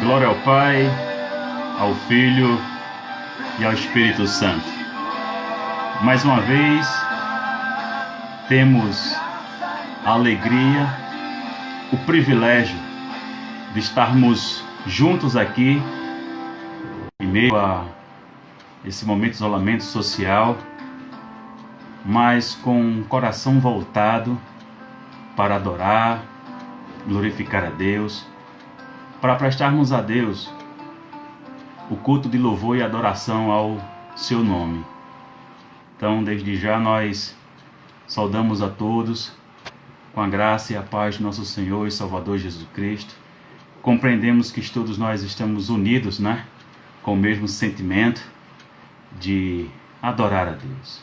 Glória ao Pai, ao Filho e ao Espírito Santo. Mais uma vez, temos a alegria, o privilégio de estarmos juntos aqui, em meio a esse momento de isolamento social, mas com o coração voltado para adorar, glorificar a Deus, para prestarmos a Deus o culto de louvor e adoração ao seu nome. Então, desde já, nós saudamos a todos com a graça e a paz de nosso Senhor e Salvador Jesus Cristo. Compreendemos que todos nós estamos unidos, com o mesmo sentimento de adorar a Deus.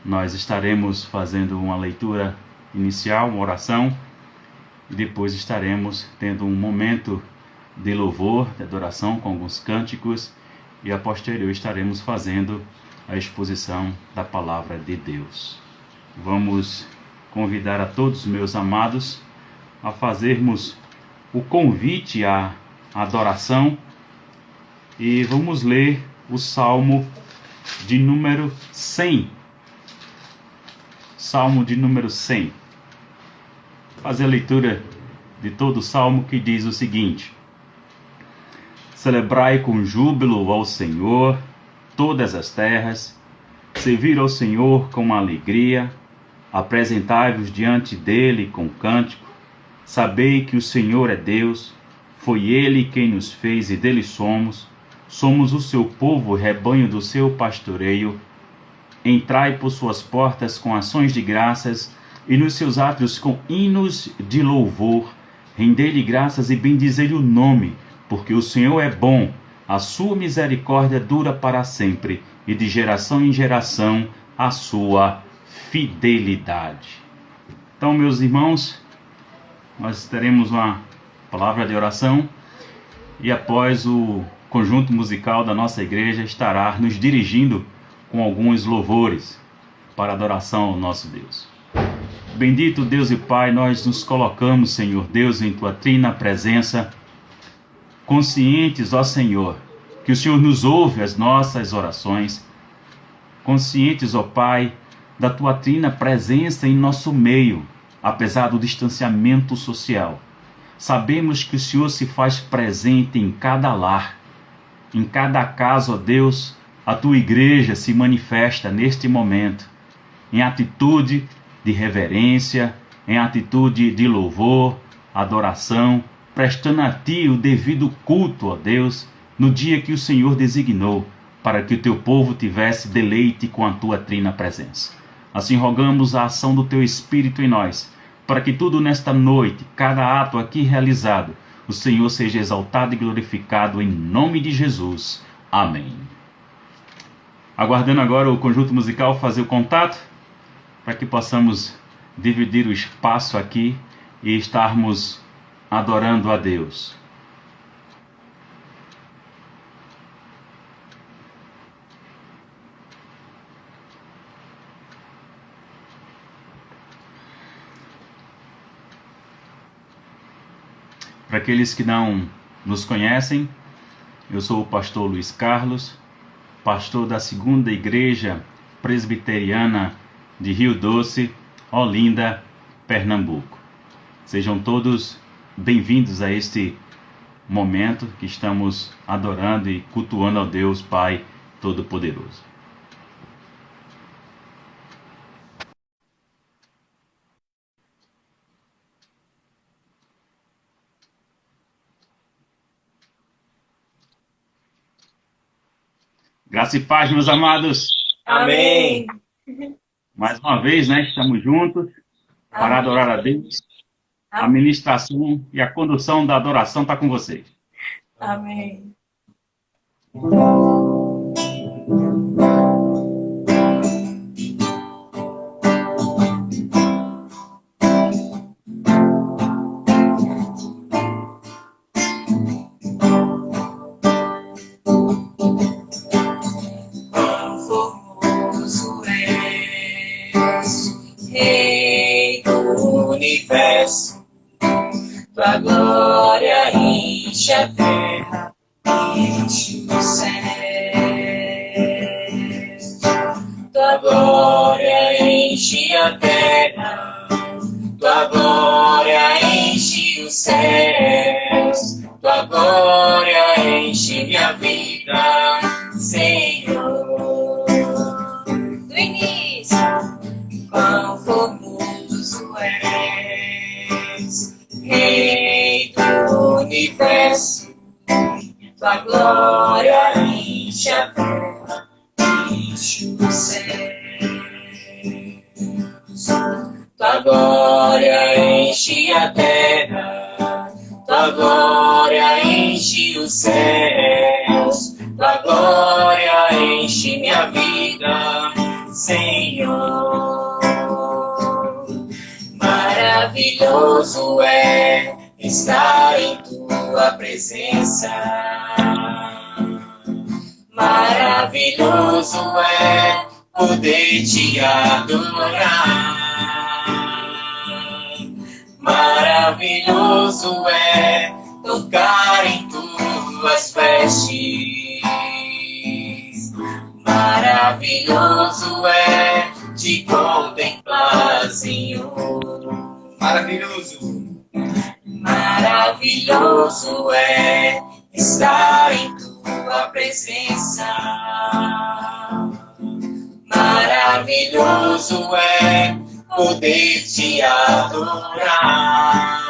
Nós estaremos fazendo uma leitura inicial, uma oração, e depois estaremos tendo um momento de louvor, de adoração com alguns cânticos, e a posterior estaremos fazendo a exposição da palavra de Deus. Vamos convidar a todos os meus amados a fazermos o convite à adoração e vamos ler o Salmo de número 100. Salmo de número 100. Fazer a leitura de todo o Salmo, que diz o seguinte: Celebrai com júbilo ao Senhor todas as terras, servir ao Senhor com alegria, apresentai-vos diante dele com cântico, sabei que o Senhor é Deus, foi ele quem nos fez e dele somos o seu povo, rebanho do seu pastoreio. Entrai por suas portas com ações de graças e nos seus átrios com hinos de louvor. Rendei-lhe graças e bendizei-lhe o nome, porque o Senhor é bom, a sua misericórdia dura para sempre, e de geração em geração a sua fidelidade. Então, meus irmãos, nós teremos uma palavra de oração e após o conjunto musical da nossa igreja estará nos dirigindo com alguns louvores para adoração ao nosso Deus. Bendito Deus e Pai, nós nos colocamos, Senhor Deus, em Tua trina presença, conscientes, ó Senhor, que o Senhor nos ouve as nossas orações, conscientes, ó Pai, da Tua trina presença em nosso meio, apesar do distanciamento social. Sabemos que o Senhor se faz presente em cada lar, em cada casa, ó Deus. A Tua igreja se manifesta neste momento, em atitude de reverência, em atitude de louvor, adoração, prestando a Ti o devido culto, ó Deus, no dia que o Senhor designou, para que o Teu povo tivesse deleite com a Tua trina presença. Assim rogamos a ação do Teu Espírito em nós, para que tudo nesta noite, cada ato aqui realizado, o Senhor seja exaltado e glorificado em nome de Jesus. Amém. Aguardando agora o conjunto musical fazer o contato, para que possamos dividir o espaço aqui e estarmos adorando a Deus. Para aqueles que não nos conhecem, eu sou o pastor Luiz Carlos, pastor da Segunda Igreja Presbiteriana de Rio Doce, Olinda, Pernambuco. Sejam todos bem-vindos a este momento que estamos adorando e cultuando ao Deus Pai Todo-Poderoso. Graça e paz, meus amados. Amém. Mais uma vez, estamos juntos para adorar a Deus. A ministração e a condução da adoração está com vocês. Amém. Formoso és, Rei do universo, tua glória enche a terra. enche os céus, tua glória enche minha vida, Senhor. Do início, quão formoso és, Rei do universo, tua glória enche a terra, enche os céus. Tua glória enche a terra, tua glória enche os céus, tua glória enche minha vida, Senhor. Maravilhoso é estar em tua presença, maravilhoso é poder te adorar. Maravilhoso é tocar em tuas vestes. Maravilhoso é te contemplar, Senhor. Maravilhoso. Maravilhoso é estar em tua presença. Maravilhoso é poder te adorar.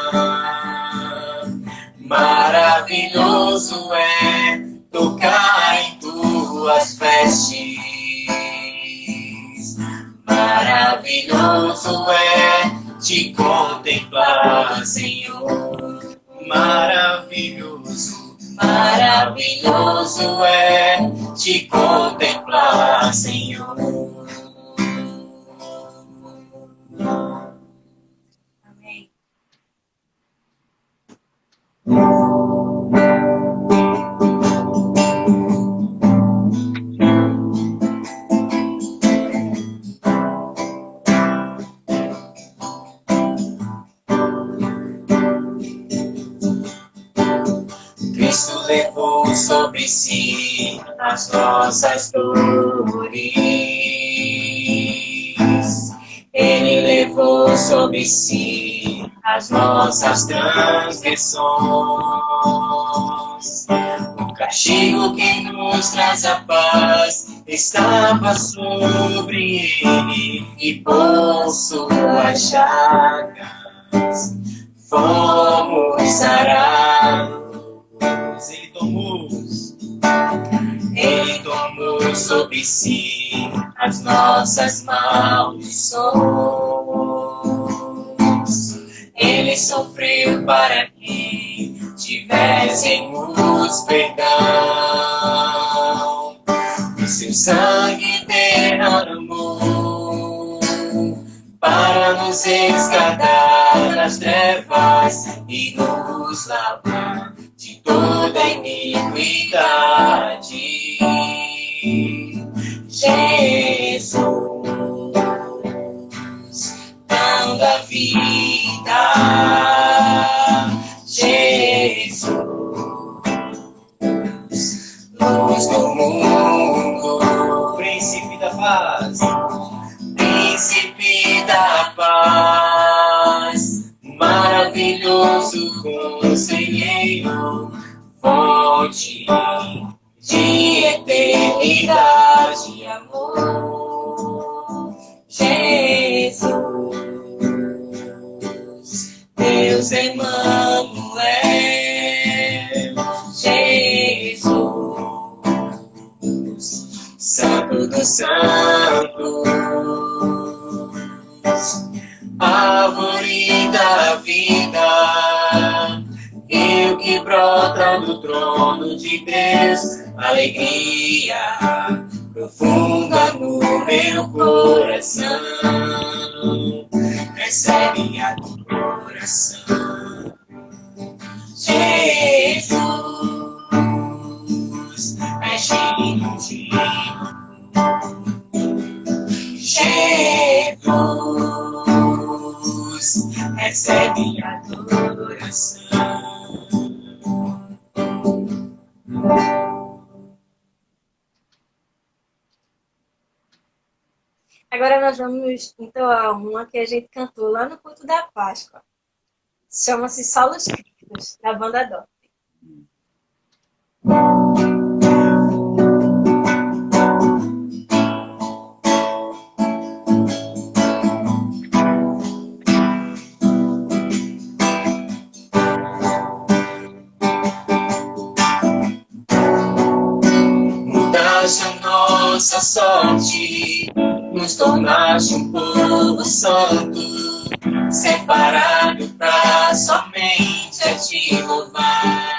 Maravilhoso é tocar em tuas vestes. Maravilhoso é te contemplar, Senhor. Maravilhoso. Maravilhoso é te contemplar, Senhor. Amém. Cristo levou sobre si as nossas dores. Ele levou sobre si as nossas transgressões. O castigo que nos traz a paz estava sobre ele, e por suas chagas fomos sarados. Ele tomou sobre si as nossas maldições. Ele sofreu para que tivéssemos perdão. O seu sangue derramou para nos resgatar das trevas e nos lavar de toda iniquidade. Jesus, pão da vida. Jesus, luz do mundo. Príncipe da paz. Príncipe da paz, maravilhoso conselheiro, fonte de eternidade e amor. Jesus, Deus Emmanuel. Jesus, Santo dos Santos, árvore da vida, rio que brota do trono de Deus, alegria profunda no meu coração, recebe a adoração. Jesus, é gentil. Jesus, recebe a adoração. Agora nós vamos então a uma que a gente cantou lá no culto da Páscoa. Chama-se Solos Críticos, da banda Dó. Mudaste a nossa sorte, nos tornaste um povo santo, separado pra somente a te louvar.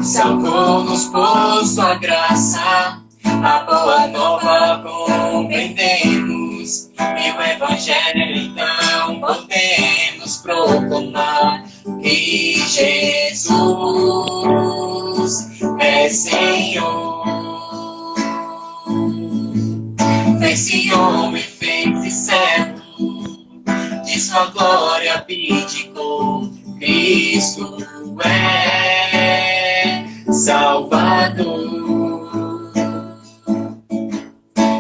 Salvou-nos por sua graça, a boa nova compreendemos, e o evangelho então podemos proclamar que Jesus é Senhor. Fez-se homem, fez-se servo, de sua glória abdicou. Cristo é Salvador.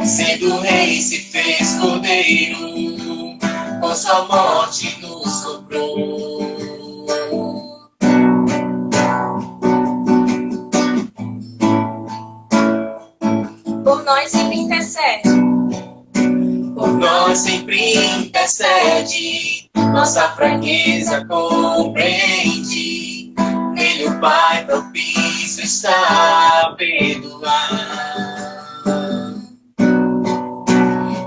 Sendo rei, se fez cordeiro, com sua morte nos comprou. Por nós sempre intercede. Por nós sempre intercede, nossa fraqueza compreende. Nele o Pai propício está a perdoar.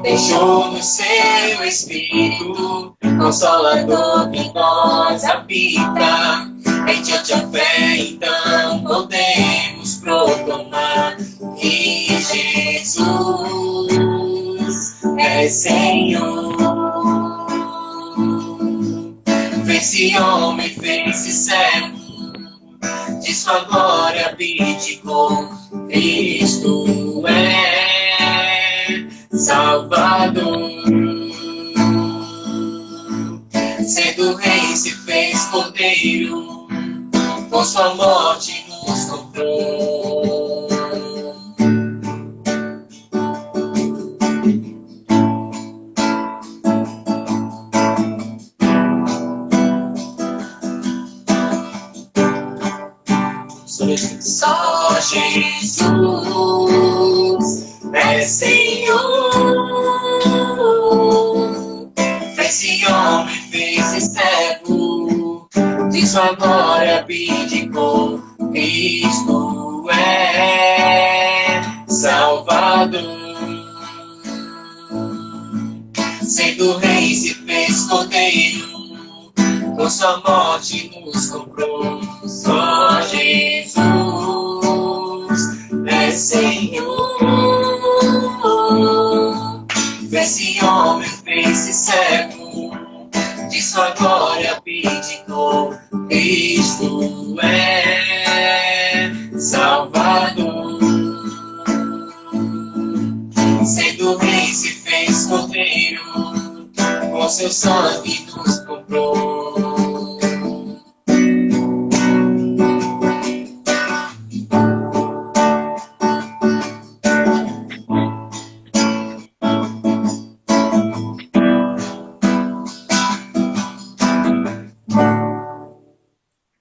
Deixou no seu Espírito Consolador que em nós habita. Mediante a fé, então, podemos proclamar que Jesus é Senhor. Fez-se homem, fez-se servo, de sua glória abdicou. Cristo é Salvador. Sendo rei, se fez cordeiro, com sua morte nos comprou. Só Jesus é Senhor. Fez-se homem, fez-se servo, de sua glória abdicou. Cristo é Salvador. Sendo rei, se fez cordeiro, com sua morte nos comprou. Só Jesus é Senhor. Fez-se homem, fez-se servo, de sua glória abdicou. Cristo é Salvador. Sendo rei, se fez cordeiro, com seu sangue nos comprou.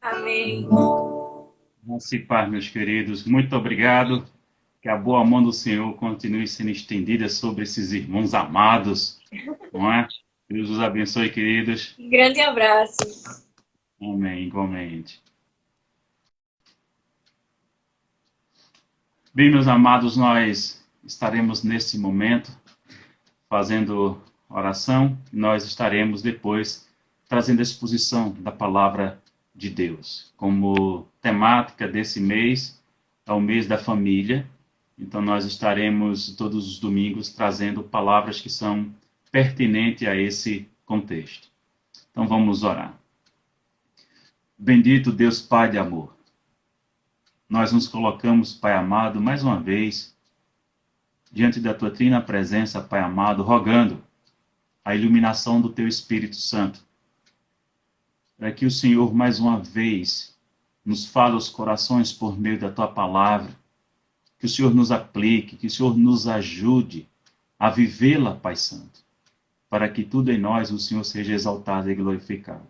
Amém. Graça e paz, meus queridos. Muito obrigado. Que a boa mão do Senhor continue sendo estendida sobre esses irmãos amados, não é? Deus os abençoe, queridos. Um grande abraço. Amém, igualmente. Bem, meus amados, nós estaremos nesse momento fazendo oração. Nós estaremos depois trazendo a exposição da palavra de Deus. Como temática desse mês, é o mês da família. Então, nós estaremos todos os domingos trazendo palavras que são pertinentes a esse contexto. Então, vamos orar. Bendito Deus Pai de amor. Nós nos colocamos, Pai amado, mais uma vez, diante da Tua trina presença, Pai amado, rogando a iluminação do Teu Espírito Santo, para que o Senhor, mais uma vez, nos fale aos corações por meio da Tua palavra, que o Senhor nos aplique, que o Senhor nos ajude a vivê-la, Pai Santo, para que tudo em nós o Senhor seja exaltado e glorificado.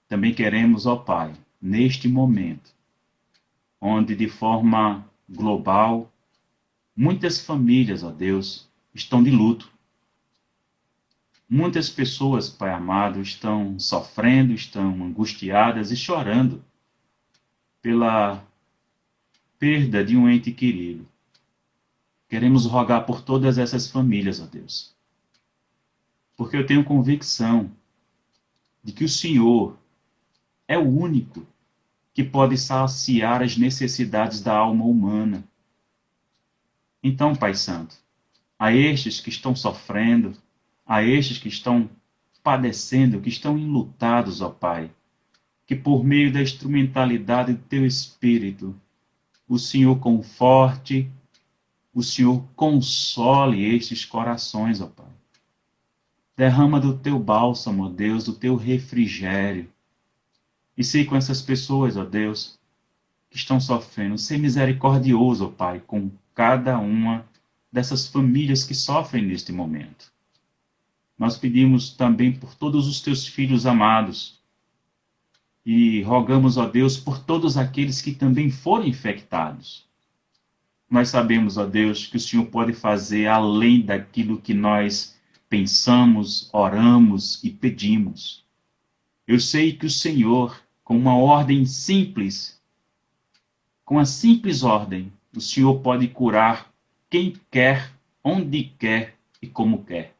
Também queremos, ó Pai, neste momento, onde de forma global, muitas famílias, ó Deus, estão de luto. Muitas pessoas, Pai amado, estão sofrendo, estão angustiadas e chorando pela perda de um ente querido. Queremos rogar por todas essas famílias, ó Deus. Porque eu tenho convicção de que o Senhor é o único que pode saciar as necessidades da alma humana. Então, Pai Santo, a estes que estão sofrendo, a estes que estão padecendo, que estão enlutados, ó Pai, que por meio da instrumentalidade do Teu Espírito, o Senhor conforte, o Senhor console estes corações, ó Pai. Derrama do Teu bálsamo, ó Deus, do Teu refrigério. E sei com essas pessoas, ó Deus, que estão sofrendo, ser misericordioso, ó Pai, com cada uma dessas famílias que sofrem neste momento. Nós pedimos também por todos os Teus filhos amados e rogamos, ó Deus, por todos aqueles que também foram infectados. Nós sabemos, ó Deus, que o Senhor pode fazer além daquilo que nós pensamos, oramos e pedimos. Eu sei que o Senhor, com uma ordem simples, com a simples ordem, o Senhor pode curar quem quer, onde quer e como quer.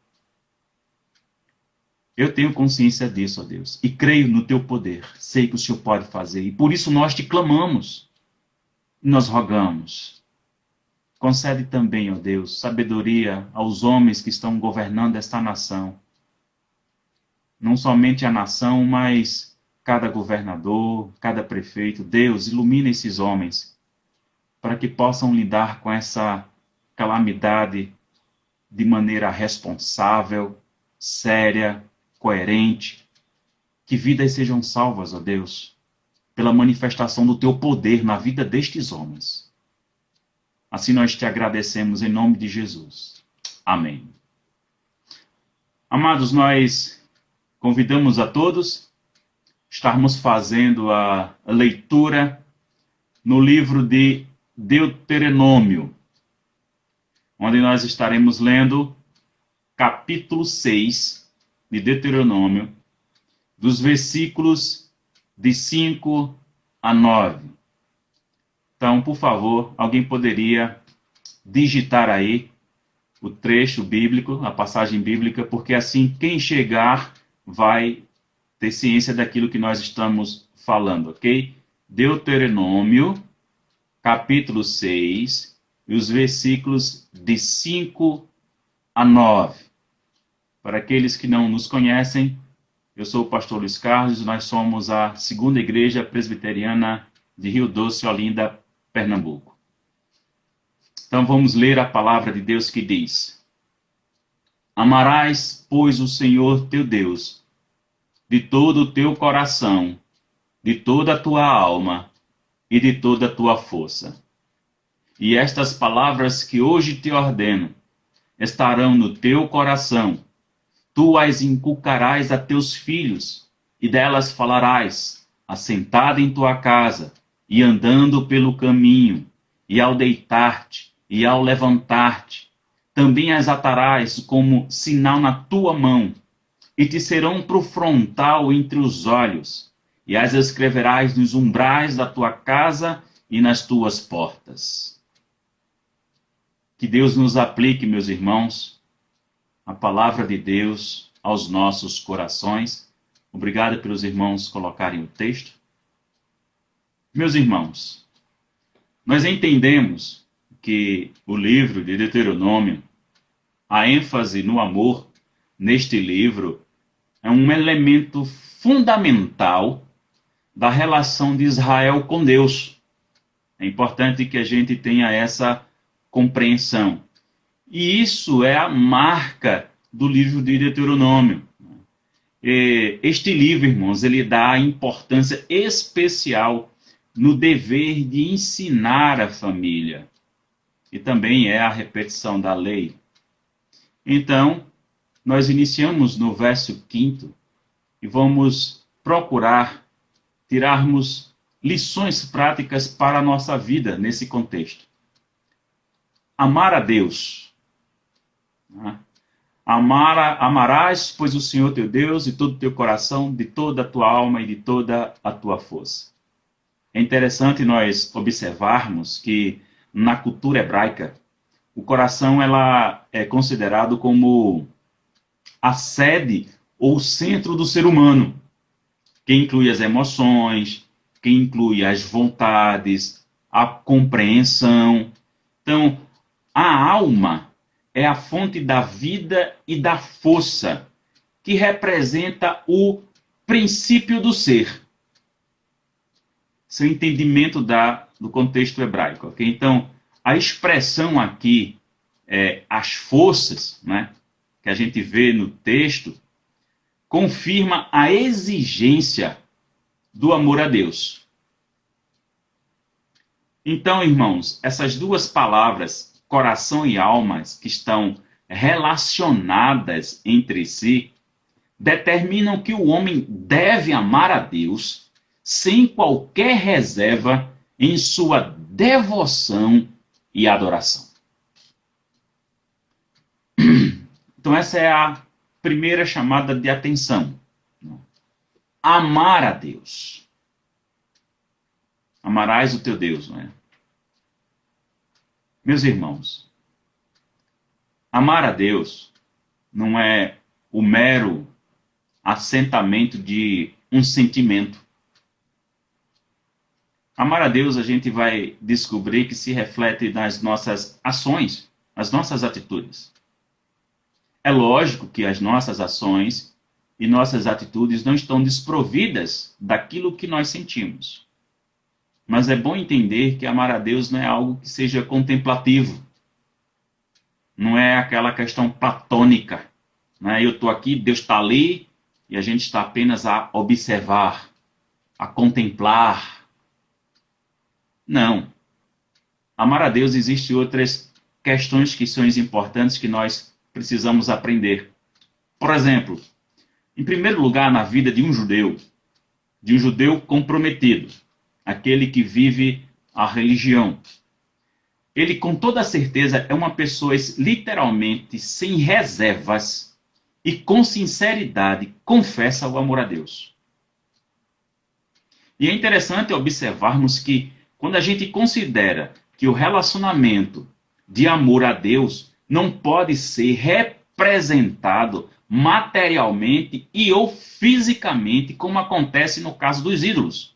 Eu tenho consciência disso, ó Deus, e creio no Teu poder. Sei que o Senhor pode fazer, e por isso nós Te clamamos, nós rogamos. Concede também, ó Deus, sabedoria aos homens que estão governando esta nação. Não somente a nação, mas cada governador, cada prefeito. Deus, ilumina esses homens para que possam lidar com essa calamidade de maneira responsável, séria, coerente. Que vidas sejam salvas, ó Deus, pela manifestação do Teu poder na vida destes homens. Assim nós Te agradecemos em nome de Jesus. Amém. Amados, nós convidamos a todos estarmos fazendo a leitura no livro de Deuteronômio, onde nós estaremos lendo capítulo 6 de Deuteronômio, dos versículos de 5 a 9. Então, por favor, alguém poderia digitar aí o trecho bíblico, a passagem bíblica, porque assim quem chegar vai ter ciência daquilo que nós estamos falando, ok? Deuteronômio, capítulo 6, e os versículos de 5 a 9. Para aqueles que não nos conhecem, eu sou o pastor Luiz Carlos e nós somos a Segunda Igreja Presbiteriana de Rio Doce, Olinda, Pernambuco. Então vamos ler a palavra de Deus que diz: Amarás, pois, o Senhor teu Deus, de todo o teu coração, de toda a tua alma e de toda a tua força. E estas palavras que hoje te ordeno estarão no teu coração. Tu as inculcarás a teus filhos, e delas falarás, assentado em tua casa, e andando pelo caminho, e ao deitar-te, e ao levantar-te. Também as atarás como sinal na tua mão, e te serão pro frontal entre os olhos, e as escreverás nos umbrais da tua casa e nas tuas portas. Que Deus nos aplique, meus irmãos, a palavra de Deus aos nossos corações. Obrigado pelos irmãos colocarem o texto. Meus irmãos, nós entendemos que o livro de Deuteronômio, a ênfase no amor neste livro, é um elemento fundamental da relação de Israel com Deus. É importante que a gente tenha essa compreensão. E isso é a marca do livro de Deuteronômio. Este livro, irmãos, ele dá importância especial no dever de ensinar a família. E também é a repetição da lei. Então, nós iniciamos no verso 5 e vamos procurar tirarmos lições práticas para a nossa vida nesse contexto. Amar a Deus. Né? Amarás, pois, o Senhor teu Deus de todo o teu coração, de toda a tua alma e de toda a tua força. É interessante nós observarmos que na cultura hebraica, o coração ela é considerado como a sede ou o centro do ser humano, que inclui as emoções, que inclui as vontades, a compreensão. Então, a alma é a fonte da vida e da força, que representa o princípio do ser. Seu entendimento do contexto hebraico. Okay? Então, a expressão aqui, as forças, né, que a gente vê no texto, confirma a exigência do amor a Deus. Então, irmãos, essas duas palavras, coração e alma, que estão relacionadas entre si, determinam que o homem deve amar a Deus sem qualquer reserva em sua devoção e adoração. Então, essa é a primeira chamada de atenção. Amar a Deus. Amarás o teu Deus, não é? Meus irmãos, amar a Deus não é o mero assentamento de um sentimento. Amar a Deus, a gente vai descobrir que se reflete nas nossas ações, nas nossas atitudes. É lógico que as nossas ações e nossas atitudes não estão desprovidas daquilo que nós sentimos. Mas é bom entender que amar a Deus não é algo que seja contemplativo. Não é aquela questão platônica. Né? Eu estou aqui, Deus está ali, e a gente está apenas a observar, a contemplar. Não. Amar a Deus, existem outras questões que são importantes que nós precisamos aprender. Por exemplo, em primeiro lugar, na vida de um judeu comprometido, aquele que vive a religião. Ele, com toda certeza, é uma pessoa literalmente sem reservas e com sinceridade confessa o amor a Deus. E é interessante observarmos que, quando a gente considera que o relacionamento de amor a Deus não pode ser representado materialmente e ou fisicamente, como acontece no caso dos ídolos.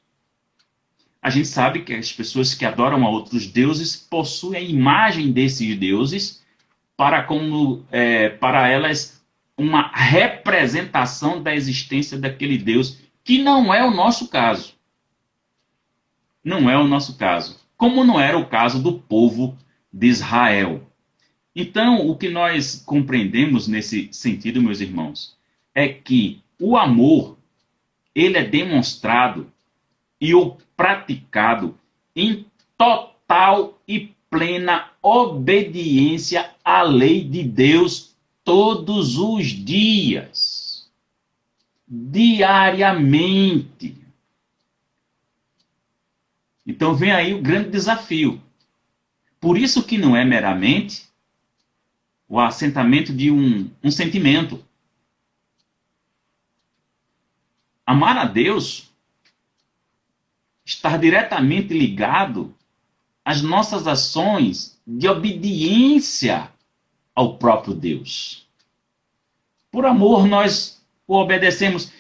A gente sabe que as pessoas que adoram a outros deuses possuem a imagem desses deuses para elas uma representação da existência daquele Deus, que não é o nosso caso. Não é o nosso caso. Como não era o caso do povo de Israel. Então, o que nós compreendemos nesse sentido, meus irmãos, é que o amor, ele é demonstrado e o praticado em total e plena obediência à lei de Deus todos os dias, diariamente. Então vem aí o grande desafio. Por isso que não é meramente o assentamento de um sentimento. Amar a Deus está diretamente ligado às nossas ações de obediência ao próprio Deus. Por amor, nós o obedecemos.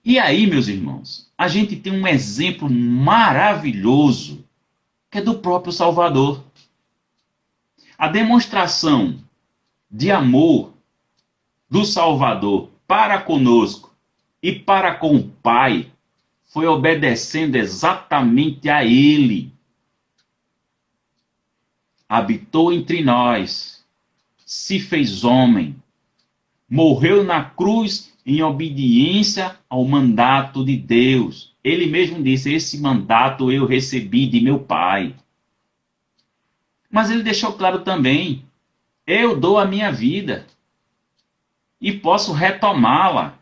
E aí, meus irmãos, a gente tem um exemplo maravilhoso, que é do próprio Salvador. A demonstração de amor do Salvador para conosco e para com o Pai foi obedecendo exatamente a Ele. Habitou entre nós, se fez homem, morreu na cruz em obediência ao mandato de Deus. Ele mesmo disse: esse mandato eu recebi de meu Pai. Mas ele deixou claro também: eu dou a minha vida. e posso retomá-la.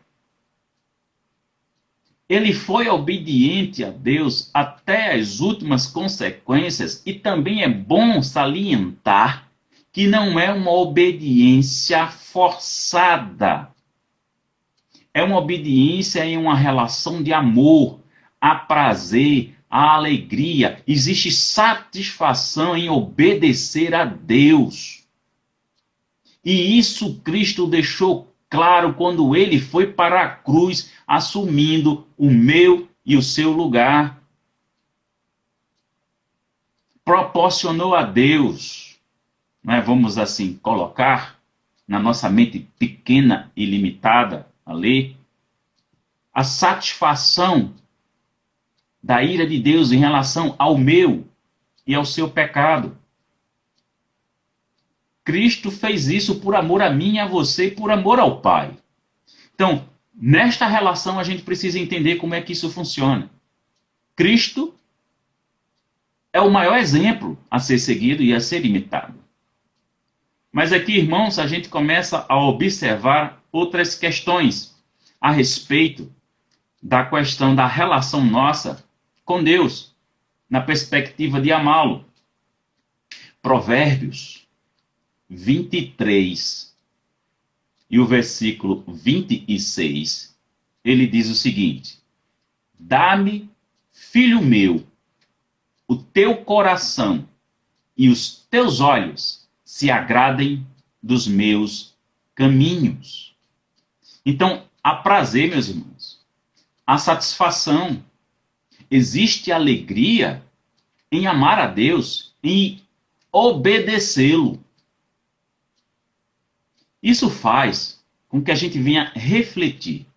Ele foi obediente a Deus até as últimas consequências, e também é bom salientar que não é uma obediência forçada. É uma obediência em uma relação de amor, a prazer, a alegria. Existe satisfação em obedecer a Deus. E isso Cristo deixou claro quando ele foi para a cruz, assumindo o meu e o seu lugar. Proporcionou a Deus, vamos assim colocar, na nossa mente pequena e limitada ali, a satisfação da ira de Deus em relação ao meu e ao seu pecado. Cristo fez isso por amor a mim e a você, e por amor ao Pai. Então, nesta relação, a gente precisa entender como é que isso funciona. Cristo é o maior exemplo a ser seguido e a ser imitado. Mas aqui, irmãos, a gente começa a observar outras questões a respeito da questão da relação nossa com Deus, na perspectiva de amá-lo. Provérbios 23 e o versículo 26, ele diz o seguinte: dá-me, filho meu, o teu coração e os teus olhos se agradem dos meus caminhos. Então, há prazer, meus irmãos, há satisfação, existe alegria em amar a Deus e obedecê-lo. Isso faz com que a gente venha refletir.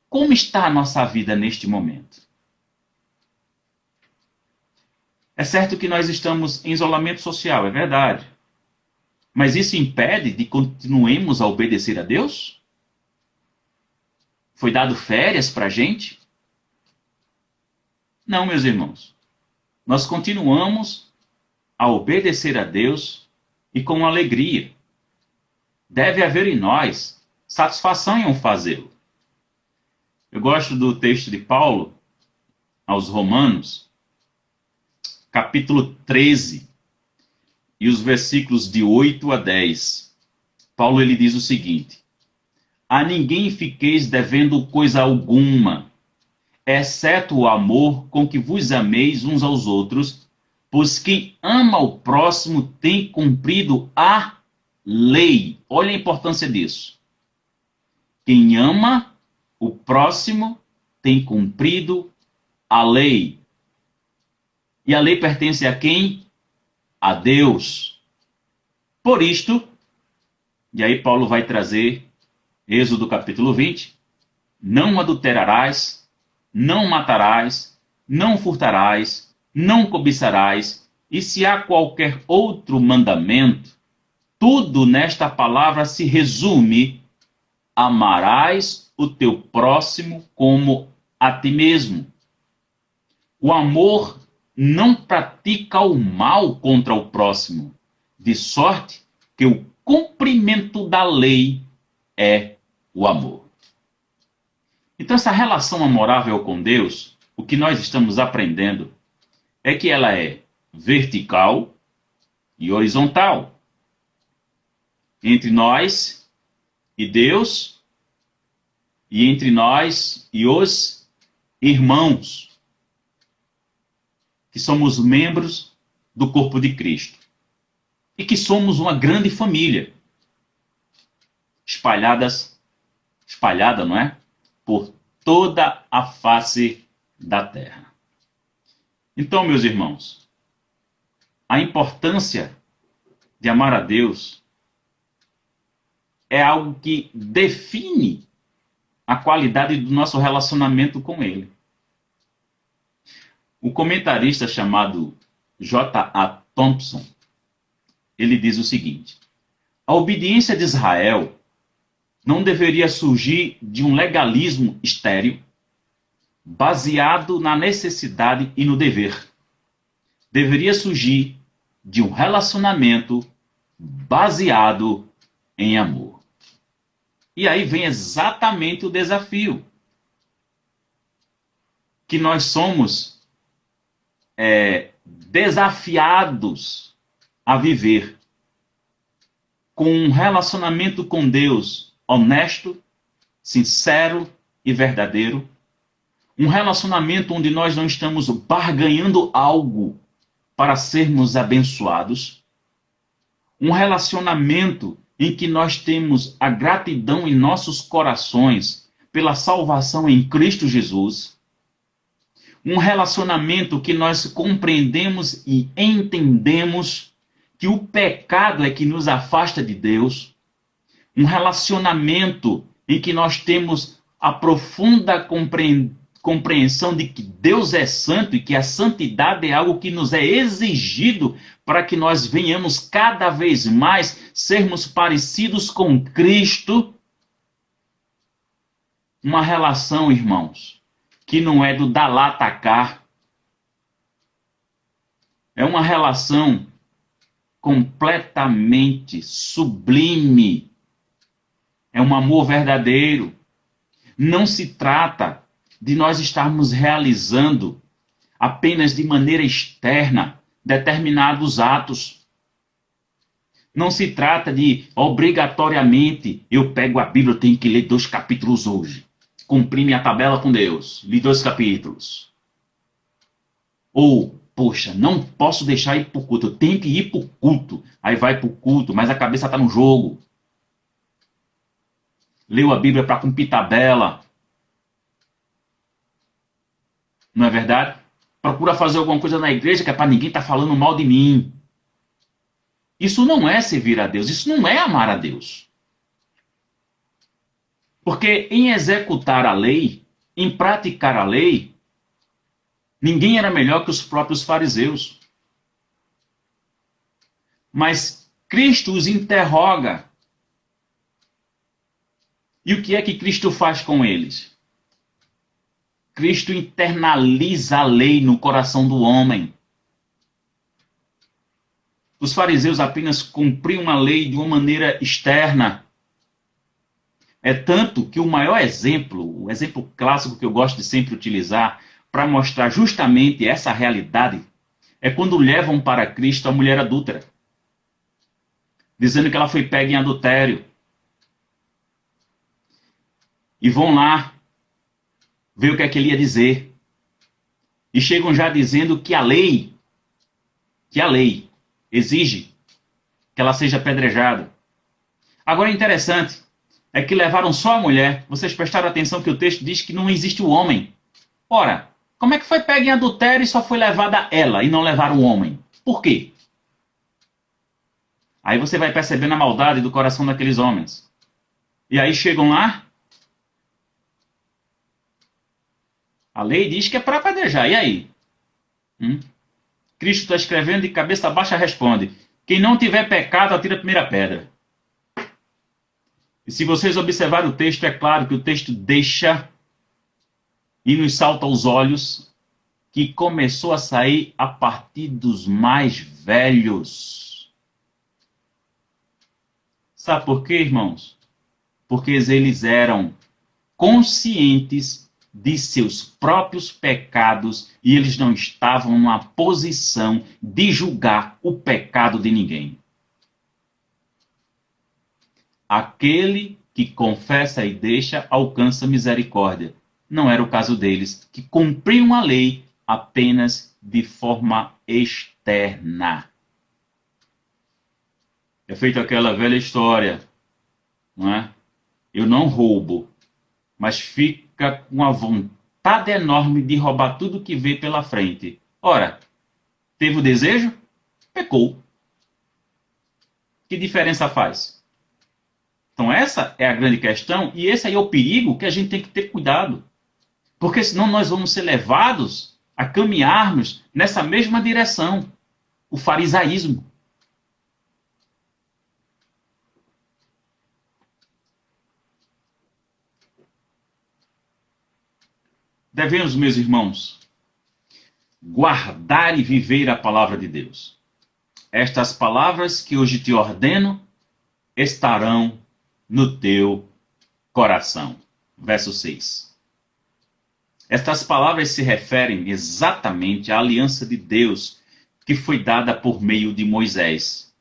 Como está a nossa vida neste momento? É certo que nós estamos em isolamento social, é verdade. Mas isso impede de continuemos a obedecer a Deus? Foi dado férias para a gente? Não, meus irmãos. Nós continuamos a obedecer a Deus e com alegria. Deve haver em nós satisfação em fazê-lo. Eu gosto do texto de Paulo aos Romanos, capítulo 13, e os versículos de 8 a 10. Paulo ele diz o seguinte: a ninguém fiqueis devendo coisa alguma, exceto o amor com que vos ameis uns aos outros, pois quem ama o próximo tem cumprido a lei. Olha a importância disso. Quem ama o próximo tem cumprido a lei. E a lei pertence a quem? A Deus. Por isto, e aí Paulo vai trazer Êxodo capítulo 20, não adulterarás, não matarás, não furtarás, não cobiçarás, e se há qualquer outro mandamento, tudo nesta palavra se resume: amarás o teu próximo como a ti mesmo. O amor não pratica o mal contra o próximo, de sorte que o cumprimento da lei é o amor. Então, essa relação amorável com Deus, o que nós estamos aprendendo é que ela é vertical e horizontal. Entre nós e Deus, e entre nós e os irmãos, que somos membros do corpo de Cristo, e que somos uma grande família, espalhada, não é? Por toda a face da terra. Então, meus irmãos, a importância de amar a Deus é algo que define a qualidade do nosso relacionamento com Ele. O comentarista chamado J.A. Thompson, ele diz o seguinte: a obediência de Israel não deveria surgir de um legalismo estéril, baseado na necessidade e no dever. Deveria surgir de um relacionamento baseado em amor. E aí vem exatamente o desafio. Que nós somos desafiados a viver com um relacionamento com Deus honesto, sincero e verdadeiro. Um relacionamento onde nós não estamos barganhando algo para sermos abençoados. Um relacionamento em que nós temos a gratidão em nossos corações pela salvação em Cristo Jesus. Um relacionamento que nós compreendemos e entendemos que o pecado é que nos afasta de Deus. Um relacionamento em que nós temos a profunda compreensão de que Deus é santo e que a santidade é algo que nos é exigido para que nós venhamos cada vez mais sermos parecidos com Cristo. Uma relação, irmãos, que não é do dar lá atacar. É uma relação completamente sublime. É um amor verdadeiro. Não se trata de nós estarmos realizando apenas de maneira externa determinados atos. Não se trata de, obrigatoriamente, eu pego a Bíblia, eu tenho que ler 2 capítulos hoje. Cumpri minha tabela com Deus, li 2 capítulos. Ou, poxa, não posso deixar ir para o culto, eu tenho que ir para o culto. Aí vai para o culto, mas a cabeça está no jogo. Leu a Bíblia para cumprir tabela. Não é verdade? Procura fazer alguma coisa na igreja que é para ninguém estar falando mal de mim. Isso não é servir a Deus, isso não é amar a Deus. Porque em executar a lei, em praticar a lei, ninguém era melhor que os próprios fariseus. Mas Cristo os interroga. E o que é que Cristo faz com eles? Cristo internaliza a lei no coração do homem. Os fariseus apenas cumpriam a lei de uma maneira externa. É tanto que o maior exemplo, o exemplo clássico que eu gosto de sempre utilizar para mostrar justamente essa realidade, é quando levam para Cristo a mulher adúltera, dizendo que ela foi pega em adultério. E vão lá ver o que é que ele ia dizer. E chegam já dizendo que a lei exige que ela seja apedrejada. Agora é interessante, é que levaram só a mulher. Vocês prestaram atenção que o texto diz que não existe o homem. Ora, como é que foi pega em adultério e só foi levada ela e não levaram o homem? Por quê? Aí você vai percebendo a maldade do coração daqueles homens. E aí chegam lá, a lei diz que é para apedrejar. E aí? Cristo está escrevendo e cabeça baixa responde: quem não tiver pecado, atira a primeira pedra. E se vocês observarem o texto, é claro que o texto deixa e nos salta aos olhos que começou a sair a partir dos mais velhos. Sabe por quê, irmãos? Porque eles eram conscientes de seus próprios pecados e eles não estavam numa posição de julgar o pecado de ninguém. Aquele que confessa e deixa alcança misericórdia. Não era o caso deles, que cumpriam a lei apenas de forma externa. É feita aquela velha história, não é? Eu não roubo, mas fica com a vontade enorme de roubar tudo que vê pela frente. Ora, teve o desejo? Pecou. Que diferença faz? Então essa é a grande questão e esse aí é o perigo que a gente tem que ter cuidado. Porque senão nós vamos ser levados a caminharmos nessa mesma direção, o farisaísmo. Devemos, meus irmãos, guardar e viver a palavra de Deus. Estas palavras que hoje te ordeno estarão no teu coração. Verso 6. Estas palavras se referem exatamente à aliança de Deus que foi dada por meio de Moisés.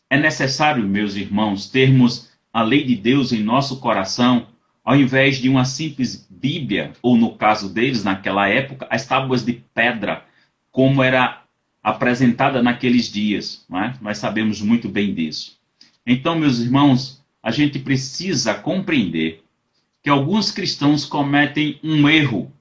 É necessário, meus irmãos, termos a lei de Deus em nosso coração, ao invés de uma simples Bíblia, ou no caso deles, naquela época, as tábuas de pedra, como era apresentada naqueles dias. Não é? Nós sabemos muito bem disso. Então, meus irmãos, a gente precisa compreender que alguns cristãos cometem um erro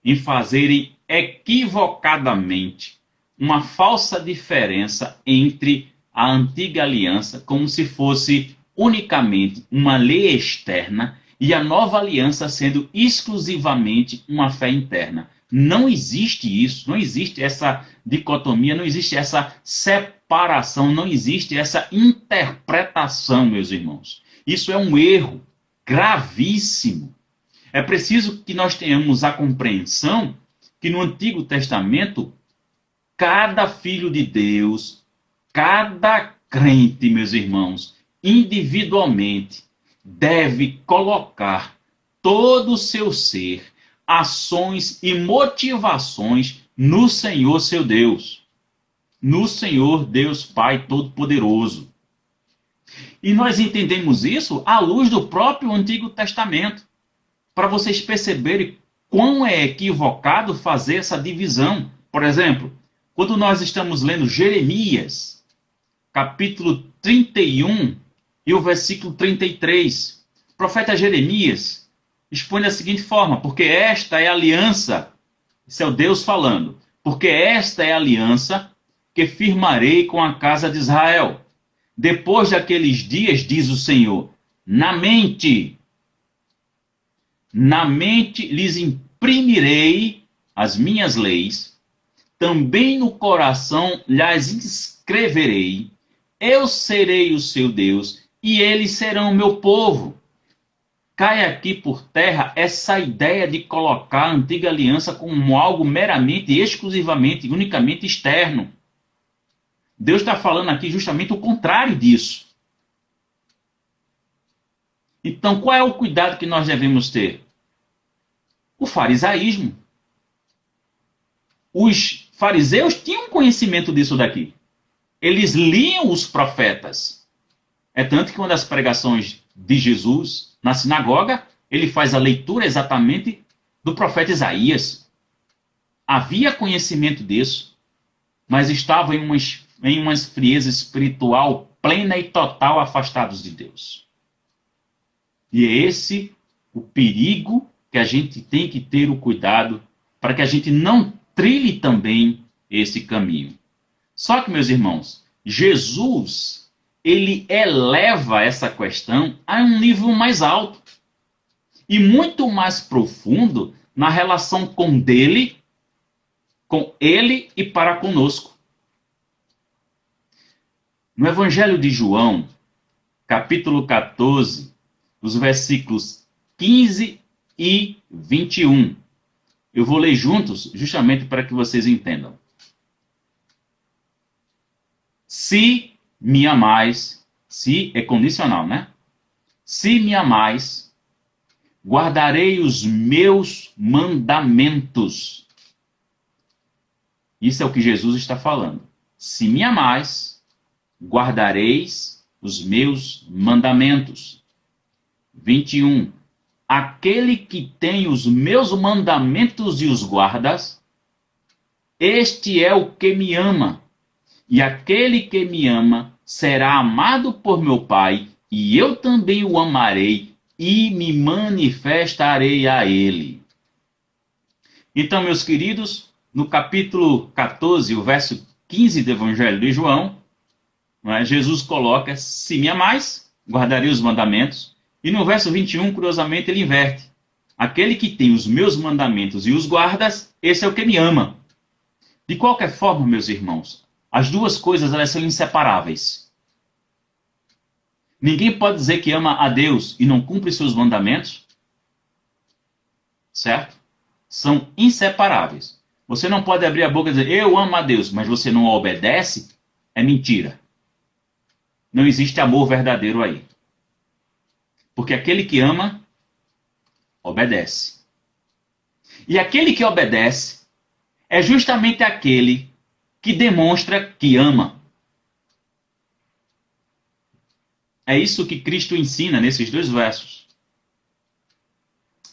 em fazerem equivocadamente uma falsa diferença entre a antiga aliança, como se fosse unicamente uma lei externa, e a nova aliança sendo exclusivamente uma fé interna. Não existe isso, não existe essa dicotomia, não existe essa separação, não existe essa interpretação, meus irmãos. Isso é um erro gravíssimo. É preciso que nós tenhamos a compreensão que no Antigo Testamento, cada filho de Deus, cada crente, meus irmãos, individualmente, deve colocar todo o seu ser, ações e motivações no Senhor seu Deus. No Senhor Deus Pai Todo-Poderoso. E nós entendemos isso à luz do próprio Antigo Testamento, para vocês perceberem quão é equivocado fazer essa divisão. Por exemplo, quando nós estamos lendo Jeremias, capítulo 31 e o versículo 33, o profeta Jeremias expõe da seguinte forma: porque esta é a aliança, isso é o Deus falando, porque esta é a aliança que firmarei com a casa de Israel. Depois daqueles dias, diz o Senhor, na mente lhes imprimirei as minhas leis, também no coração lhes escreverei, eu serei o seu Deus, e eles serão o meu povo. Cai aqui por terra essa ideia de colocar a antiga aliança como algo meramente, exclusivamente, unicamente externo. Deus está falando aqui justamente o contrário disso. Então, qual é o cuidado que nós devemos ter? O farisaísmo. Os fariseus tinham conhecimento disso daqui. Eles liam os profetas. É tanto que uma das pregações de Jesus na sinagoga, ele faz a leitura exatamente do profeta Isaías. Havia conhecimento disso, mas estavam em uma frieza espiritual plena e total, afastados de Deus. E é esse o perigo que a gente tem que ter o cuidado para que a gente não trilhe também esse caminho. Só que, meus irmãos, Jesus, ele eleva essa questão a um nível mais alto e muito mais profundo na relação com ele e para conosco. No Evangelho de João, capítulo 14, os versículos 15 e 21. Eu vou ler juntos, justamente para que vocês entendam. Se me amais, se é condicional, né? Se me amais, guardarei os meus mandamentos. Isso é o que Jesus está falando. Se me amais, guardareis os meus mandamentos. 21. Aquele que tem os meus mandamentos e os guardas, este é o que me ama. E aquele que me ama será amado por meu Pai, e eu também o amarei e me manifestarei a ele. Então, meus queridos, no capítulo 14, o verso 15 do Evangelho de João, Jesus coloca, se me amais, guardarei os mandamentos. E no verso 21, curiosamente, ele inverte. Aquele que tem os meus mandamentos e os guardas, esse é o que me ama. De qualquer forma, meus irmãos, as duas coisas elas são inseparáveis. Ninguém pode dizer que ama a Deus e não cumpre seus mandamentos. Certo? São inseparáveis. Você não pode abrir a boca e dizer, eu amo a Deus, mas você não obedece. É mentira. Não existe amor verdadeiro aí. Porque aquele que ama, obedece. E aquele que obedece é justamente aquele que demonstra que ama. É isso que Cristo ensina nesses 2 versos.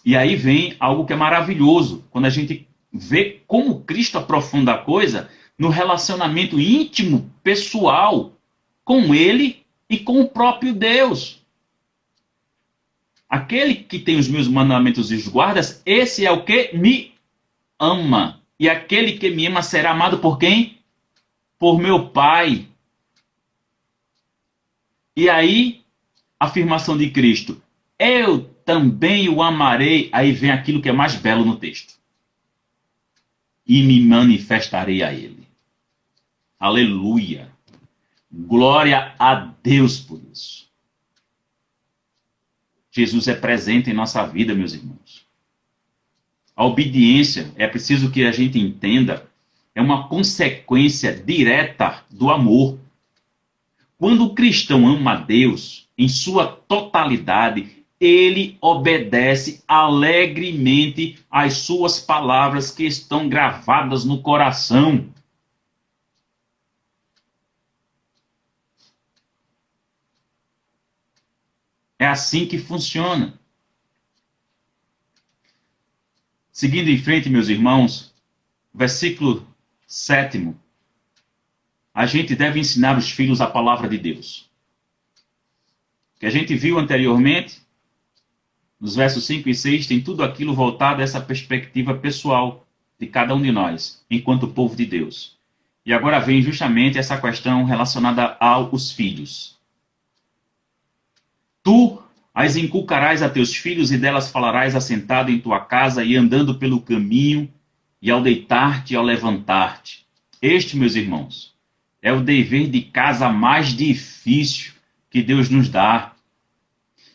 E aí vem algo que é maravilhoso, quando a gente vê como Cristo aprofunda a coisa no relacionamento íntimo, pessoal, com Ele e com o próprio Deus. Aquele que tem os meus mandamentos e os guardas, esse é o que me ama. E aquele que me ama será amado por quem? Por meu Pai. E aí, afirmação de Cristo, eu também o amarei. Aí vem aquilo que é mais belo no texto. E me manifestarei a ele. Aleluia. Glória a Deus por isso. Jesus é presente em nossa vida, meus irmãos. A obediência, é preciso que a gente entenda, é uma consequência direta do amor. Quando o cristão ama a Deus em sua totalidade, ele obedece alegremente às suas palavras que estão gravadas no coração. É assim que funciona. Seguindo em frente, meus irmãos, versículo 7. A gente deve ensinar os filhos a palavra de Deus. Que a gente viu anteriormente, nos versos 5 e 6, tem tudo aquilo voltado a essa perspectiva pessoal de cada um de nós, enquanto povo de Deus. E agora vem justamente essa questão relacionada aos filhos. Tu as inculcarás a teus filhos e delas falarás assentado em tua casa e andando pelo caminho e ao deitar-te e ao levantar-te. Este, meus irmãos, é o dever de casa mais difícil que Deus nos dá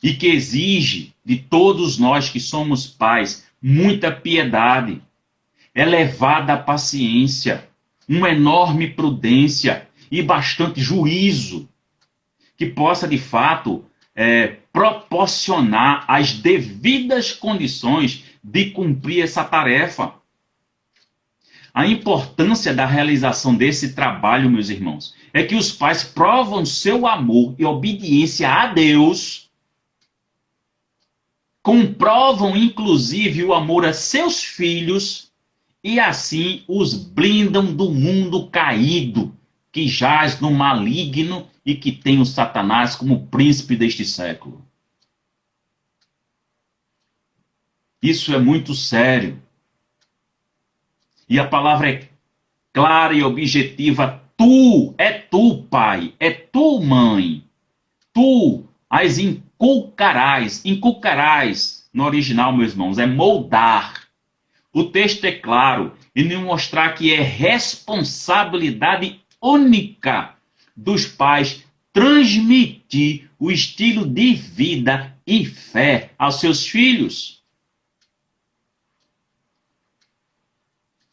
e que exige de todos nós que somos pais muita piedade, elevada paciência, uma enorme prudência e bastante juízo, que possa, de fato, proporcionar as devidas condições de cumprir essa tarefa. A importância da realização desse trabalho, meus irmãos, é que os pais provam seu amor e obediência a Deus, comprovam, inclusive, o amor a seus filhos e, assim, os blindam do mundo caído, que jaz no maligno e que tem o Satanás como príncipe deste século. Isso é muito sério. E a palavra é clara e objetiva. Tu, pai, é tu, mãe. Tu as inculcarás. Inculcarás, no original, meus irmãos, é moldar. O texto é claro e nos mostrar que é responsabilidade única dos pais transmitir o estilo de vida e fé aos seus filhos.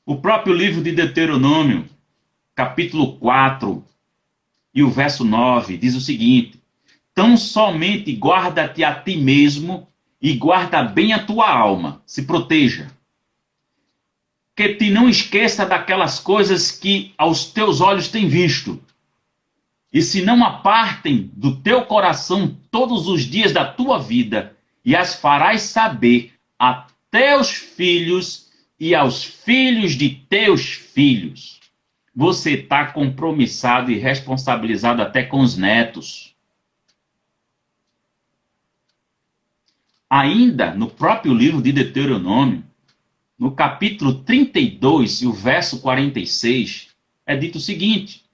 O próprio livro de Deuteronômio, capítulo 4, e o verso 9, diz o seguinte: tão somente guarda-te a ti mesmo e guarda bem a tua alma, se proteja. Que te não esqueça daquelas coisas que aos teus olhos têm visto, e se não apartem do teu coração todos os dias da tua vida, e as farás saber a teus filhos e aos filhos de teus filhos. Você está compromissado e responsabilizado até com os netos. Ainda no próprio livro de Deuteronômio, no capítulo 32 e o verso 46, é dito o seguinte: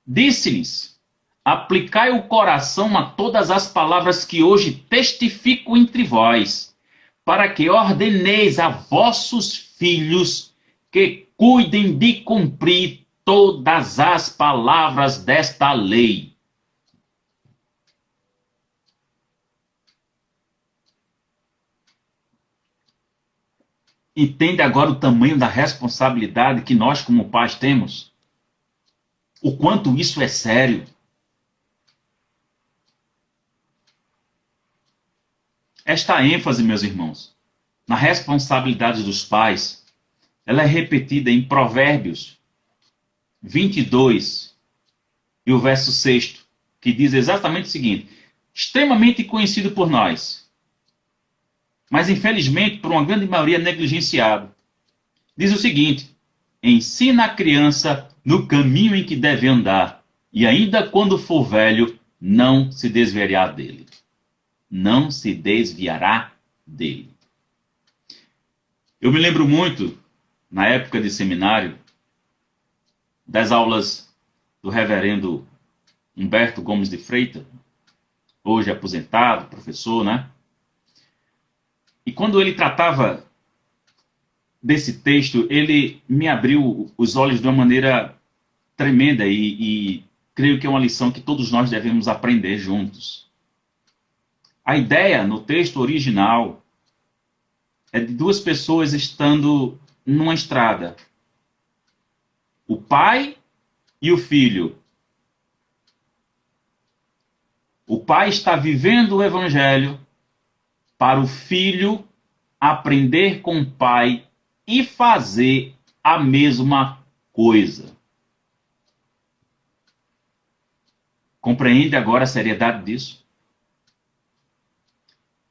disse-lhes, aplicai o coração a todas as palavras que hoje testifico entre vós, para que ordeneis a vossos filhos que cuidem de cumprir todas as palavras desta lei. Entende agora o tamanho da responsabilidade que nós, como pais, temos? O quanto isso é sério. Esta ênfase, meus irmãos, na responsabilidade dos pais, ela é repetida em Provérbios 22 e o verso 6, que diz exatamente o seguinte, extremamente conhecido por nós, mas infelizmente por uma grande maioria negligenciado. Diz o seguinte, ensina a criança no caminho em que deve andar, e ainda quando for velho, não se desviará dele. Não se desviará dele. Eu me lembro muito, na época de seminário, das aulas do reverendo Humberto Gomes de Freitas, hoje aposentado, professor, né? E quando ele tratava desse texto, ele me abriu os olhos de uma maneira tremenda e creio que é uma lição que todos nós devemos aprender juntos. A ideia no texto original é de duas pessoas estando numa estrada. O pai e o filho. O pai está vivendo o evangelho para o filho aprender com o pai e fazer a mesma coisa. Compreende agora a seriedade disso?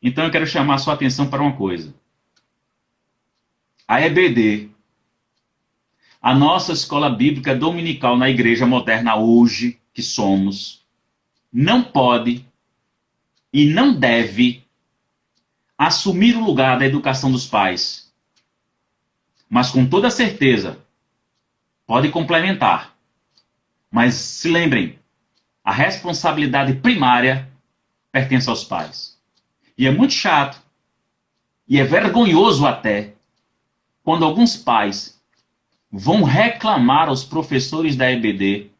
Então eu quero chamar a sua atenção para uma coisa. A EBD, a nossa escola bíblica dominical na igreja moderna hoje, que somos, não pode e não deve assumir o lugar da educação dos pais. Mas com toda certeza, pode complementar. Mas se lembrem, a responsabilidade primária pertence aos pais. E é muito chato, e é vergonhoso até, quando alguns pais vão reclamar aos professores da EBD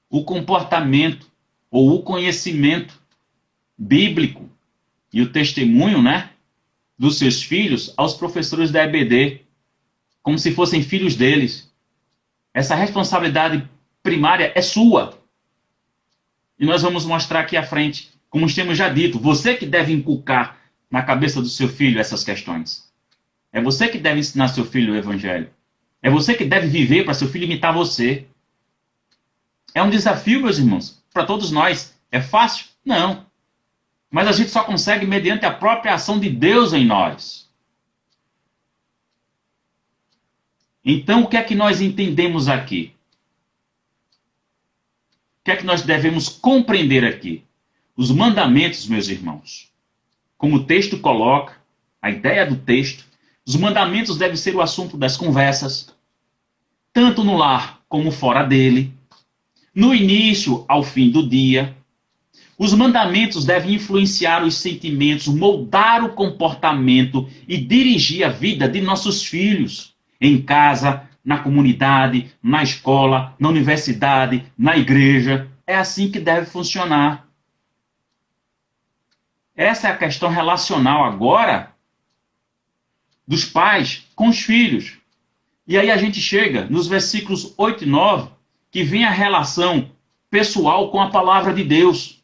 o comportamento ou o conhecimento bíblico e o testemunho, né, dos seus filhos aos professores da EBD, como se fossem filhos deles. Essa responsabilidade primária é sua. E nós vamos mostrar aqui à frente, como temos já dito, você que deve inculcar na cabeça do seu filho essas questões. É você que deve ensinar seu filho o evangelho. É você que deve viver para seu filho imitar você. É um desafio, meus irmãos, para todos nós. É fácil? Não. Mas a gente só consegue mediante a própria ação de Deus em nós. Então, o que é que nós entendemos aqui? O que é que nós devemos compreender aqui? Os mandamentos, meus irmãos. Como o texto coloca, a ideia do texto, os mandamentos devem ser o assunto das conversas, tanto no lar como fora dele, no início ao fim do dia. Os mandamentos devem influenciar os sentimentos, moldar o comportamento e dirigir a vida de nossos filhos, em casa, na comunidade, na escola, na universidade, na igreja. É assim que deve funcionar. Essa é a questão relacional agora dos pais com os filhos. E aí a gente chega nos versículos 8 e 9, que vem a relação pessoal com a palavra de Deus.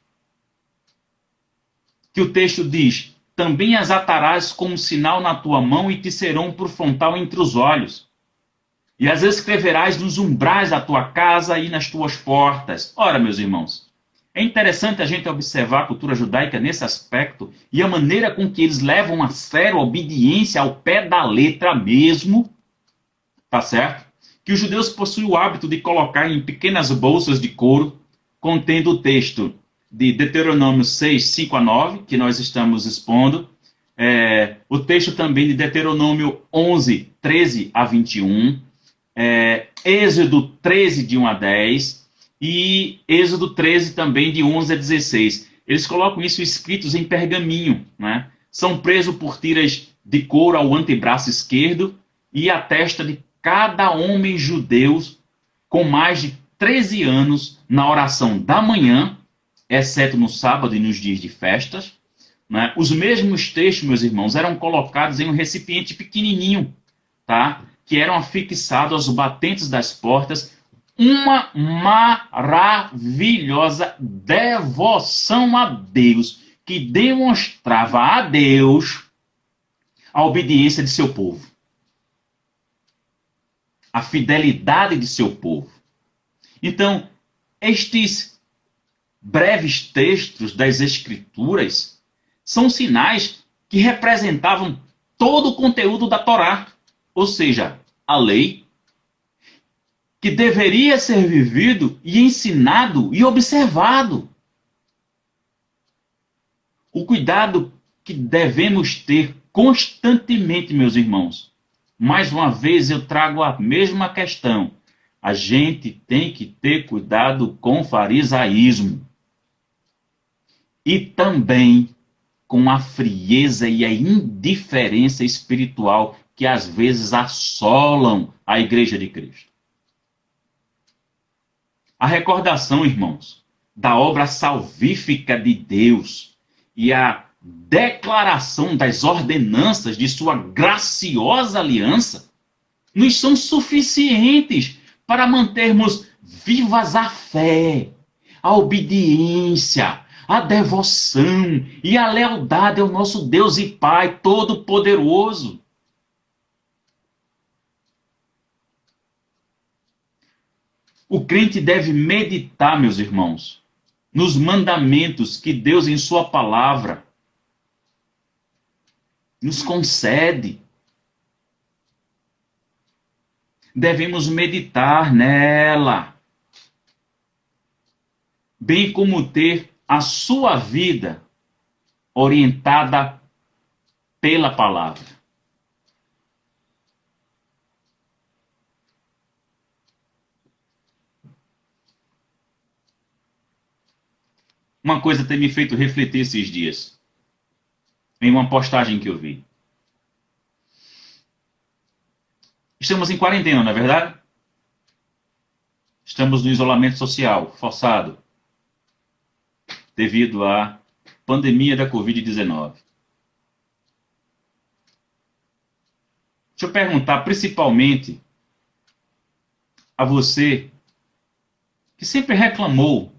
Que o texto diz, também as atarás como sinal na tua mão e te serão por frontal entre os olhos. E as escreverás nos umbrais da tua casa e nas tuas portas. Ora, meus irmãos, é interessante a gente observar a cultura judaica nesse aspecto e a maneira com que eles levam a sério a obediência ao pé da letra mesmo, tá certo? Que os judeus possuem o hábito de colocar em pequenas bolsas de couro, contendo o texto de Deuteronômio 6, 5 a 9, que nós estamos expondo, o texto também de Deuteronômio 11, 13 a 21, Êxodo 13, de 1 a 10, e Êxodo 13 também, de 11 a 16. Eles colocam isso escritos em pergaminho, né? São presos por tiras de couro ao antebraço esquerdo e à testa de cada homem judeu com mais de 13 anos na oração da manhã, exceto no sábado e nos dias de festas, né? Os mesmos textos, meus irmãos, eram colocados em um recipiente pequenininho, tá? Que eram afixados aos batentes das portas, uma maravilhosa devoção a Deus que demonstrava a Deus a obediência de seu povo, a fidelidade de seu povo. Então, estes breves textos das Escrituras são sinais que representavam todo o conteúdo da Torá, ou seja, a lei, que deveria ser vivido e ensinado e observado. O cuidado que devemos ter constantemente, meus irmãos. Mais uma vez eu trago a mesma questão. A gente tem que ter cuidado com o farisaísmo. E também com a frieza e a indiferença espiritual que às vezes assolam a Igreja de Cristo. A recordação, irmãos, da obra salvífica de Deus e a declaração das ordenanças de sua graciosa aliança nos são suficientes para mantermos vivas a fé, a obediência, a devoção e a lealdade ao nosso Deus e Pai Todo-Poderoso. O crente deve meditar, meus irmãos, nos mandamentos que Deus em sua palavra nos concede. Devemos meditar nela, bem como ter a sua vida orientada pela palavra. Uma coisa tem me feito refletir esses dias, em uma postagem que eu vi. Estamos em quarentena, não é verdade? Estamos no isolamento social forçado, devido à pandemia da Covid-19. Deixa eu perguntar principalmente a você que sempre reclamou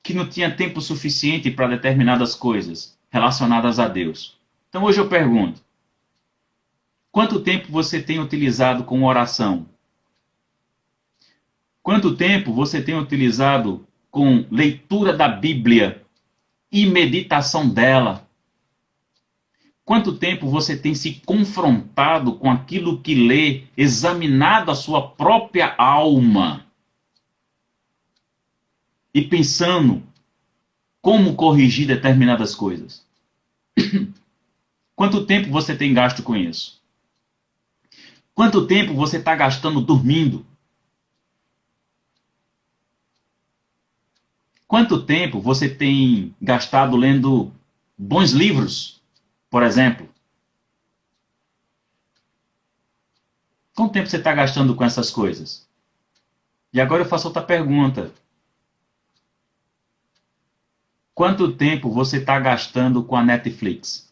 que não tinha tempo suficiente para determinadas coisas relacionadas a Deus. Então hoje eu pergunto, quanto tempo você tem utilizado com oração? Quanto tempo você tem utilizado com leitura da Bíblia e meditação dela? Quanto tempo você tem se confrontado com aquilo que lê, examinado a sua própria alma e pensando como corrigir determinadas coisas? Quanto tempo você tem gasto com isso? Quanto tempo você está gastando dormindo? Quanto tempo você tem gastado lendo bons livros, por exemplo? Quanto tempo você está gastando com essas coisas? E agora eu faço outra pergunta. Quanto tempo você está gastando com a Netflix?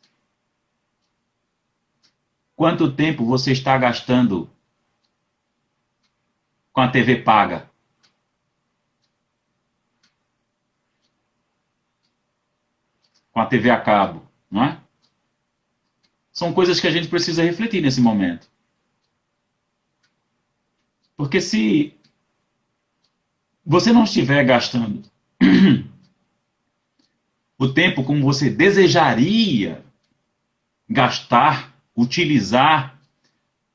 Quanto tempo você está gastando com a TV paga? Com a TV a cabo, não é? São coisas que a gente precisa refletir nesse momento. Porque se você não estiver gastando o tempo como você desejaria gastar, utilizar,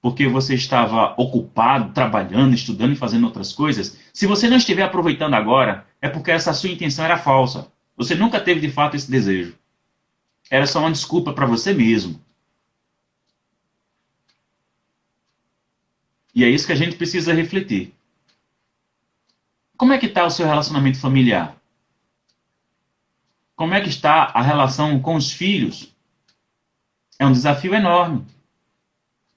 porque você estava ocupado, trabalhando, estudando e fazendo outras coisas, se você não estiver aproveitando agora, é porque essa sua intenção era falsa. Você nunca teve de fato esse desejo. Era só uma desculpa para você mesmo. E é isso que a gente precisa refletir. Como é que está o seu relacionamento familiar? Como é que está a relação com os filhos? É um desafio enorme.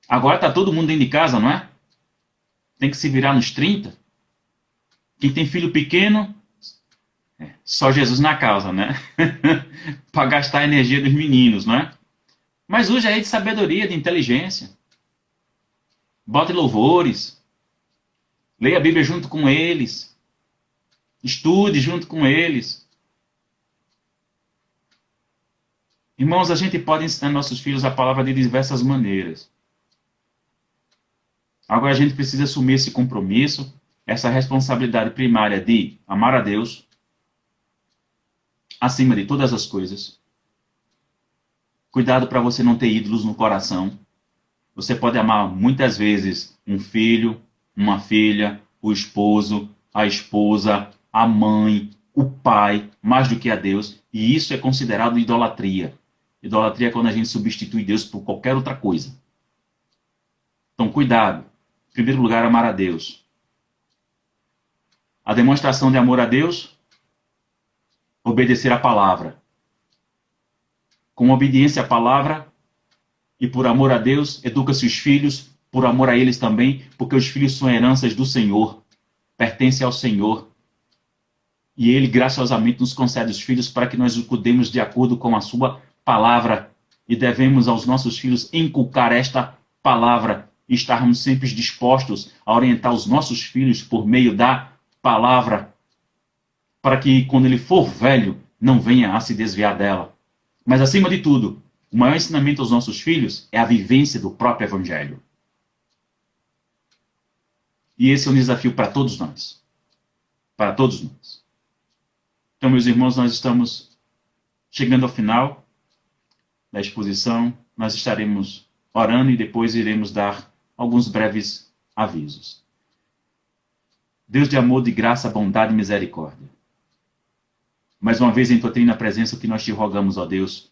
Agora está todo mundo dentro de casa, não é? Tem que se virar nos 30. Quem tem filho pequeno, só Jesus na causa, né? Para gastar a energia dos meninos, não é? Mas hoje é de sabedoria, de inteligência. Bote louvores. Leia a Bíblia junto com eles. Estude junto com eles. Irmãos, a gente pode ensinar nossos filhos a palavra de diversas maneiras. Agora a gente precisa assumir esse compromisso, essa responsabilidade primária de amar a Deus acima de todas as coisas. Cuidado para você não ter ídolos no coração. Você pode amar muitas vezes um filho, uma filha, o esposo, a esposa, a mãe, o pai, mais do que a Deus. E isso é considerado idolatria. Idolatria é quando a gente substitui Deus por qualquer outra coisa. Então, cuidado. Em primeiro lugar, amar a Deus. A demonstração de amor a Deus, obedecer à palavra. Com obediência à palavra e por amor a Deus, educa-se os filhos, por amor a eles também, porque os filhos são heranças do Senhor, pertencem ao Senhor. E Ele, graciosamente, nos concede os filhos para que nós os cuidemos de acordo com a sua palavra. E devemos aos nossos filhos inculcar esta palavra e estarmos sempre dispostos a orientar os nossos filhos por meio da palavra, para que, quando ele for velho, não venha a se desviar dela. Mas, acima de tudo, o maior ensinamento aos nossos filhos é a vivência do próprio Evangelho. E esse é um desafio para todos nós. Para todos nós. Então, meus irmãos, nós estamos chegando ao final da exposição. Nós estaremos orando e depois iremos dar alguns breves avisos. Deus de amor, de graça, bondade e misericórdia. Mais uma vez em tua trina presença, o que nós te rogamos, ó Deus,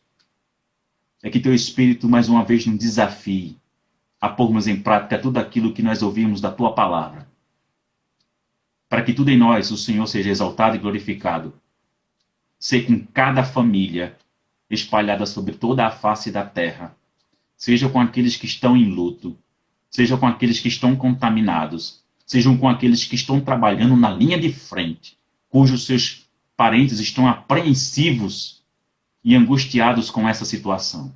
é que teu Espírito mais uma vez nos desafie a pormos em prática tudo aquilo que nós ouvimos da tua palavra. Para que tudo em nós, o Senhor, seja exaltado e glorificado. Seja com cada família espalhada sobre toda a face da terra. Seja com aqueles que estão em luto. Seja com aqueles que estão contaminados. Sejam com aqueles que estão trabalhando na linha de frente, cujos seus parentes estão apreensivos e angustiados com essa situação.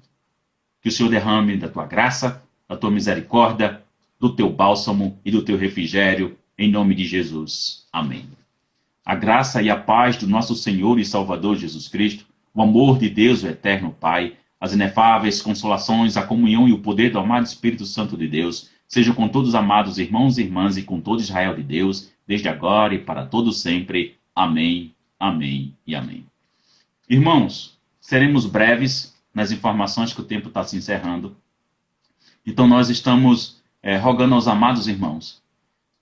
Que o Senhor derrame da tua graça, da tua misericórdia, do teu bálsamo e do teu refrigério, em nome de Jesus. Amém. A graça e a paz do nosso Senhor e Salvador Jesus Cristo, o amor de Deus, o eterno Pai, as inefáveis consolações, a comunhão e o poder do amado Espírito Santo de Deus, sejam com todos os amados irmãos e irmãs e com todo Israel de Deus, desde agora e para todo sempre. Amém, amém e amém. Irmãos, seremos breves nas informações que o tempo está se encerrando. Então nós estamos rogando aos amados irmãos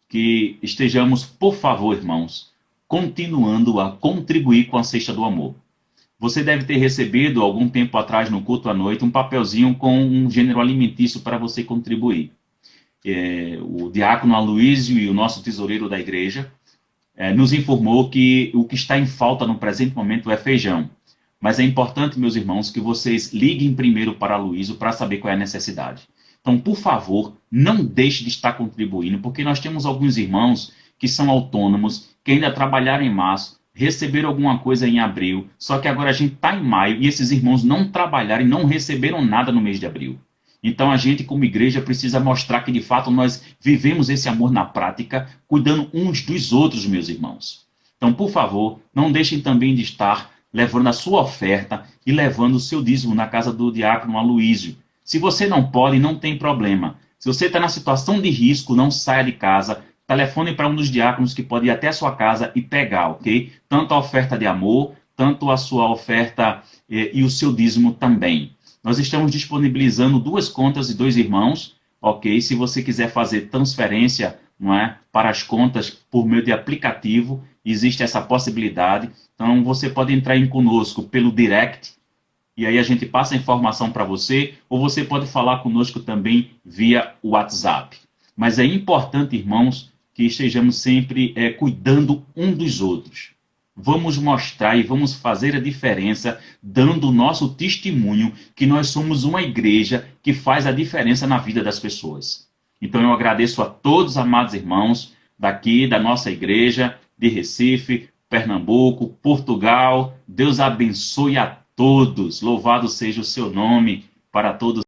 que estejamos, por favor, irmãos, continuando a contribuir com a cesta do amor. Você deve ter recebido, algum tempo atrás, no culto à noite, um papelzinho com um gênero alimentício para você contribuir. O diácono Aloísio e o nosso tesoureiro da igreja nos informou que o que está em falta no presente momento é feijão. Mas é importante, meus irmãos, que vocês liguem primeiro para Aloísio para saber qual é a necessidade. Então, por favor, não deixe de estar contribuindo, porque nós temos alguns irmãos que são autônomos, que ainda trabalharam em março, receberam alguma coisa em abril, só que agora a gente está em maio e esses irmãos não trabalharam e não receberam nada no mês de abril. Então a gente, como igreja, precisa mostrar que de fato nós vivemos esse amor na prática, cuidando uns dos outros, meus irmãos. Então, por favor, não deixem também de estar levando a sua oferta e levando o seu dízimo na casa do diácono Aloísio. Se você não pode, não tem problema. Se você está na situação de risco, não saia de casa. Telefone para um dos diáconos que pode ir até a sua casa e pegar, ok? Tanto a oferta de amor, tanto a sua oferta e o seu dízimo também. Nós estamos disponibilizando 2 contas de 2 irmãos, ok? Se você quiser fazer transferência, não é, para as contas por meio de aplicativo, existe essa possibilidade. Então você pode entrar em conosco pelo direct, e aí a gente passa a informação para você, ou você pode falar conosco também via WhatsApp. Mas é importante, irmãos, que estejamos sempre cuidando um dos outros. Vamos mostrar e vamos fazer a diferença, dando o nosso testemunho que nós somos uma igreja que faz a diferença na vida das pessoas. Então eu agradeço a todos, amados irmãos, daqui da nossa igreja, de Recife, Pernambuco, Portugal. Deus abençoe a todos. Louvado seja o seu nome para todos.